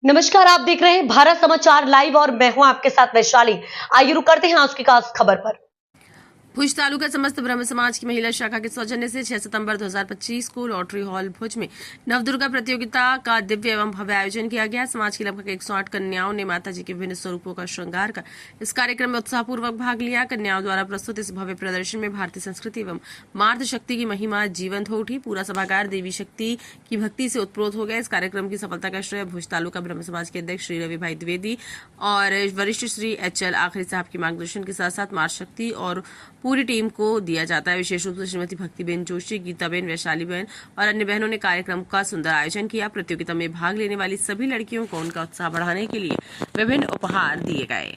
नमस्कार, आप देख रहे हैं भारत समाचार लाइव और मैं हूं आपके साथ वैशाली। आइए रुक करते हैं आज की खास खबर पर। भुज तालुका समस्त ब्रह्म समाज की महिला शाखा के सौजन्य से 6 सितंबर 2025 को लॉटरी हॉल भुज में नवदुर्गा प्रतियोगिता का दिव्य एवं भव्य आयोजन किया गया। समाज की लगभग 108 कन्याओं ने माता जी के विभिन्न स्वरूपों का श्रृंगार कर इस कार्यक्रम में उत्साहपूर्वक भाग लिया। कन्याओं द्वारा प्रस्तुत इस भव्य प्रदर्शन में भारतीय संस्कृति एवं मार्द शक्ति की महिमा जीवंत हो उठी। पूरा सभागार देवी शक्ति की भक्ति से उत्प्रोत हो गया। इस कार्यक्रम की सफलता का श्रेय भुज तालुका ब्रह्म समाज के अध्यक्ष श्री रवि भाई द्विवेदी और वरिष्ठ श्री HL आखिरी साहब के मार्गदर्शन के साथ साथ मार्द शक्ति और पूरी टीम को दिया जाता है। विशेष रूप से श्रीमती भक्तिबेन जोशी, गीताबेन, वैशाली बहन और अन्य बहनों ने कार्यक्रम का सुंदर आयोजन किया। प्रतियोगिता में भाग लेने वाली सभी लड़कियों को उनका उत्साह बढ़ाने के लिए विभिन्न उपहार दिए गए।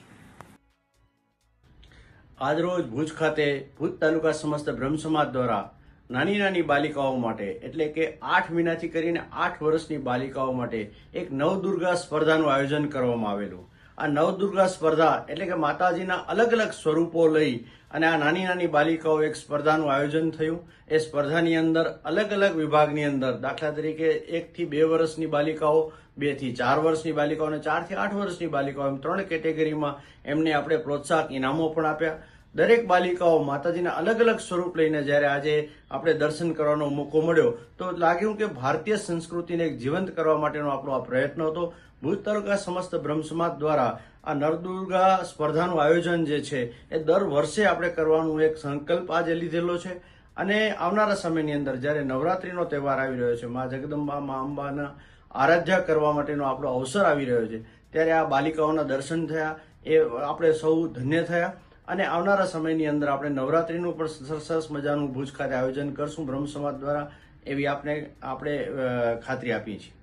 आज रोज भुज खाते भुज तालुका समस्त ब्रह्म समाज द्वारा નાની નાની બાલિકાઓ માટે એટલે કે 8 મહિનાથી કરીને 8 વર્ષની બાલિકાઓ માટે એક નવદુર્ગા સ્પર્ધાનું આયોજન કરવામાં આવેલું। આ નવદુર્ગા સ્પર્ધા એટલે કે માતાજીના અલગ અલગ સ્વરૂપો લઈ અને આ નાની નાની બાલિકાઓ એક સ્પર્ધાનું આયોજન થયું। એ સ્પર્ધાની અંદર અલગ અલગ વિભાગની અંદર દાખલા તરીકે 1 થી 2 વર્ષની બાલિકાઓ, 2 થી 4 વર્ષની બાલિકાઓ અને 4 થી 8 વર્ષની બાલિકાઓ એમ 3 કેટેગરીમાં એમને આપણે પ્રોત્સાહક ઇનામો પણ આપ્યા। દરેક બાલિકાઓ માતાજીના અલગ અલગ સ્વરૂપ લઈને જ્યારે આજે આપણે દર્શન કરવાનો મોકો મળ્યો તો લાગ્યું કે ભારતીય સંસ્કૃતિને જીવંત કરવા માટેનો આપણો આ પ્રયત્ન હતો। ભુજ તાલુકા સમસ્ત બ્રહ્મ સમાજ દ્વારા આ નવદુર્ગા સ્પર્ધાનું આયોજન જે છે એ દર વર્ષે આપણે કરવાનું એક સંકલ્પ આજે લીધેલો છે અને આવનારા સમયની અંદર જ્યારે નવરાત્રીનો તહેવાર આવી રહ્યો છે, મા જગદંબા મા અંબાના આરાધ્યા કરવા માટેનો આપણો અવસર આવી રહ્યો છે, ત્યારે આ બાલિકાઓના દર્શન થયા એ આપણે સૌ ધન્ય થયા અને આવનારા સમયની અંદર આપણે નવરાત્રીનું પણ સરસ મજાનું ભુજ ખાતે આયોજન કરશું બ્રહ્મ સમાજ દ્વારા, એવી આપણે ખાતરી આપીએ છીએ।